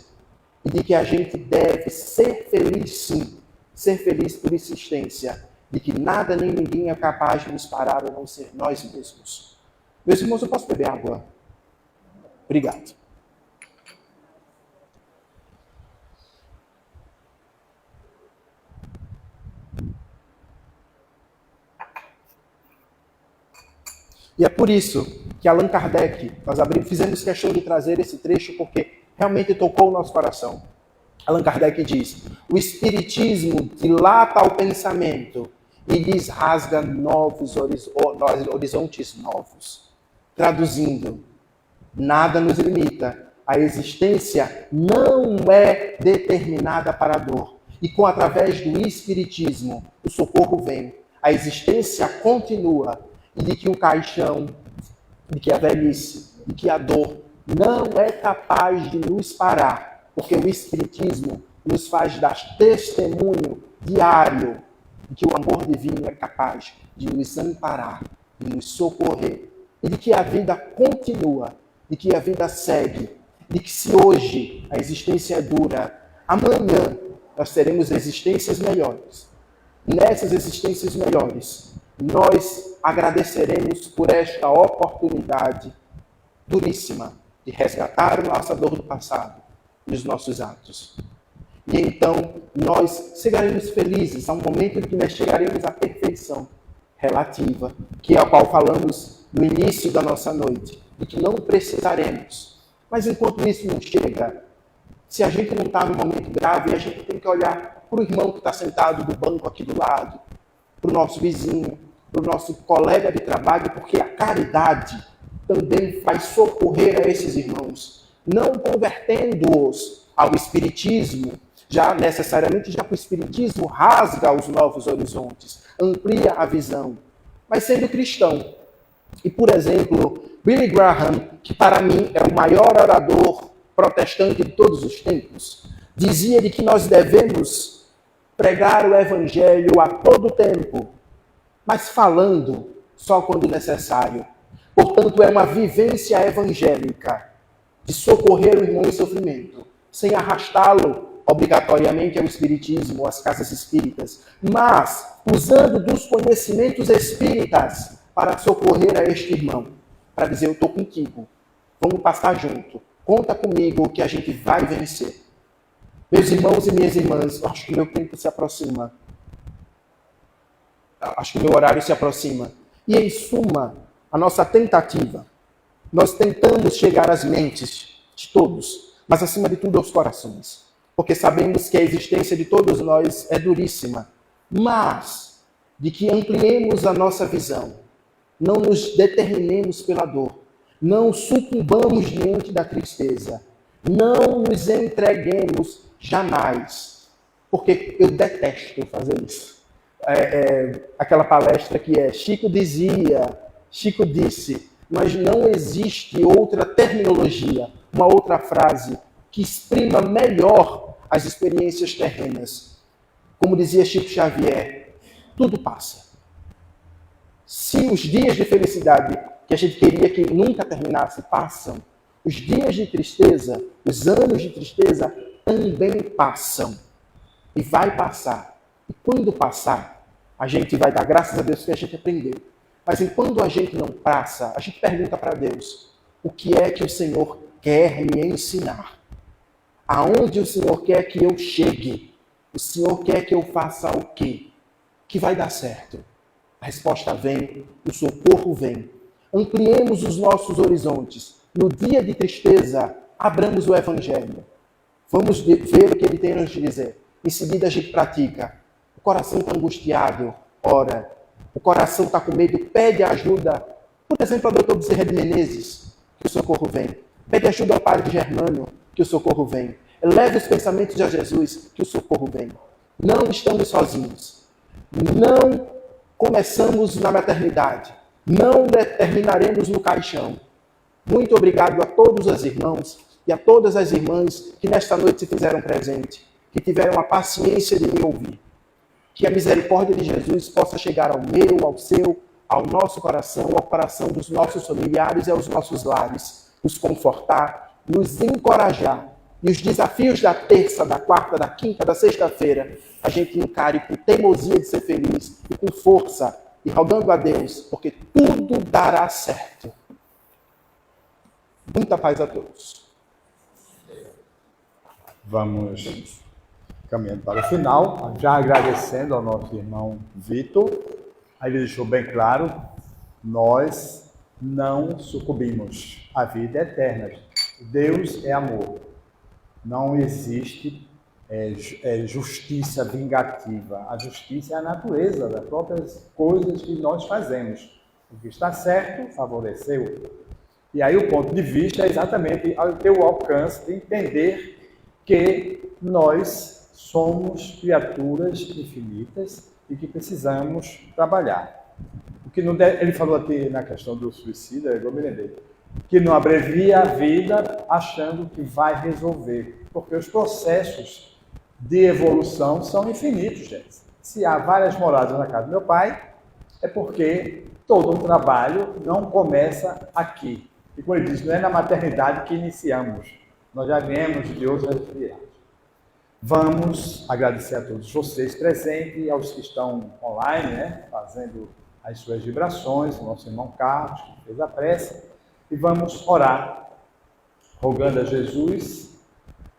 E de que a gente deve ser feliz sim, ser feliz por existência. De que nada nem ninguém é capaz de nos parar a não ser nós mesmos. Meus irmãos, eu posso beber água? Obrigado. E é por isso que Allan Kardec, nós fizemos questão de trazer esse trecho porque realmente tocou o nosso coração. Allan Kardec diz: o Espiritismo dilata o pensamento e lhes rasga novos horizontes novos. Traduzindo, nada nos limita. A existência não é determinada para a dor. E através do Espiritismo, o socorro vem. A existência continua. E de que o caixão, de que a velhice, de que a dor não é capaz de nos parar, porque o Espiritismo nos faz dar testemunho diário de que o amor divino é capaz de nos amparar, de nos socorrer, e de que a vida continua, de que a vida segue, de que se hoje a existência é dura, amanhã nós teremos existências melhores. Nessas existências melhores, nós agradeceremos por esta oportunidade duríssima de resgatar a nossa dor do passado, nos nossos atos. E então nós chegaremos felizes a um momento em que nós chegaremos à perfeição relativa, que é a qual falamos no início da nossa noite, e que não precisaremos. Mas enquanto isso não chega, se a gente não está num momento grave, a gente tem que olhar para o irmão que está sentado no banco aqui do lado, para o nosso vizinho, para o nosso colega de trabalho, porque a caridade também faz socorrer a esses irmãos, não convertendo-os ao espiritismo, já necessariamente já que o espiritismo rasga os novos horizontes, amplia a visão, mas sendo cristão. E, por exemplo, Billy Graham, que para mim é o maior orador protestante de todos os tempos, dizia de que nós devemos pregar o evangelho a todo tempo, mas falando só quando necessário. Portanto, é uma vivência evangélica de socorrer o irmão em sofrimento, sem arrastá-lo obrigatoriamente ao espiritismo, às casas espíritas, mas usando dos conhecimentos espíritas para socorrer a este irmão, para dizer, eu estou contigo, vamos passar junto, conta comigo que a gente vai vencer. Meus irmãos e minhas irmãs, acho que meu tempo se aproxima. Acho que meu horário se aproxima. E em suma, a nossa tentativa, nós tentamos chegar às mentes de todos, mas acima de tudo aos corações. Porque sabemos que a existência de todos nós é duríssima, mas de que ampliemos a nossa visão, não nos determinemos pela dor, não sucumbamos diante da tristeza, não nos entreguemos jamais, porque eu detesto fazer isso. Aquela palestra que Chico dizia, Chico disse, mas não existe outra terminologia, uma outra frase que exprima melhor as experiências terrenas. Como dizia Chico Xavier, tudo passa. Se os dias de felicidade que a gente queria que nunca terminasse passam, os dias de tristeza, os anos de tristeza também passam. E vai passar. E quando passar, a gente vai dar graças a Deus que a gente aprendeu. Mas enquanto a gente não passa, a gente pergunta para Deus, o que é que o Senhor quer me ensinar? Aonde o Senhor quer que eu chegue? O Senhor quer que eu faça o quê? Que vai dar certo. A resposta vem, o socorro vem. Ampliemos os nossos horizontes. No dia de tristeza, abramos o Evangelho. Vamos ver o que ele tem a nos dizer. Em seguida a gente pratica. O coração está angustiado, ora. O coração está com medo, pede ajuda. Por exemplo, ao Dr. Bezerra de Menezes, que o socorro vem. Pede ajuda ao Padre Germano, que o socorro vem. Eleve os pensamentos a Jesus, que o socorro vem. Não estamos sozinhos. Não começamos na maternidade. Não terminaremos no caixão. Muito obrigado a todos os irmãos e a todas as irmãs que nesta noite se fizeram presente, que tiveram a paciência de me ouvir. Que a misericórdia de Jesus possa chegar ao meu, ao seu, ao nosso coração, ao coração dos nossos familiares e aos nossos lares, nos confortar, nos encorajar. E os desafios da terça, da quarta, da quinta, da sexta-feira, a gente encare com teimosia de ser feliz e com força, e rogando a Deus, porque tudo dará certo. Muita paz a todos. Vamos caminhando para o final, já agradecendo ao nosso irmão Vitor. Aí ele deixou bem claro, nós não sucumbimos. A vida é eterna. Deus é amor. Não existe justiça vingativa. A justiça é a natureza das próprias coisas que nós fazemos. O que está certo, favoreceu. E aí o ponto de vista é exatamente ter o alcance de entender que nós somos criaturas infinitas e que precisamos trabalhar. O que não deve, ele falou aqui na questão do suicídio, eu me lembrei, que não abrevia a vida achando que vai resolver, porque os processos de evolução são infinitos, gente. Se há várias moradas na casa do meu pai, é porque todo o trabalho não começa aqui. E como ele diz, não é na maternidade que iniciamos, nós já viemos de outras viagens. Vamos agradecer a todos vocês presentes e aos que estão online, né, fazendo as suas vibrações, o nosso irmão Carlos, que fez a prece, e vamos orar, rogando a Jesus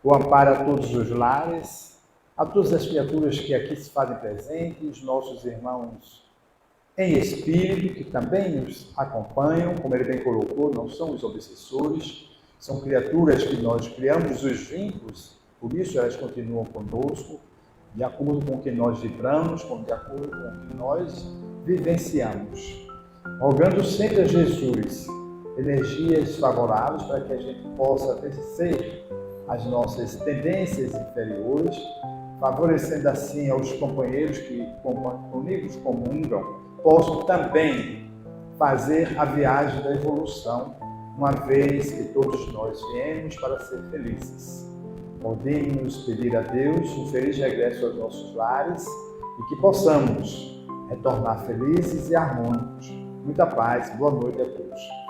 o amparo a todos os lares, a todas as criaturas que aqui se fazem presentes, nossos irmãos em espírito, que também nos acompanham, como ele bem colocou, não são os obsessores, são criaturas que nós criamos os vínculos, por isso elas continuam conosco, de acordo com o que nós vibramos, de acordo com o que nós vivenciamos. Rogando sempre a Jesus energias favoráveis para que a gente possa vencer as nossas tendências inferiores, favorecendo assim aos companheiros que comigo comungam, possam também fazer a viagem da evolução, uma vez que todos nós viemos para ser felizes. Podemos pedir a Deus um feliz regresso aos nossos lares e que possamos retornar felizes e harmônicos. Muita paz, boa noite a todos.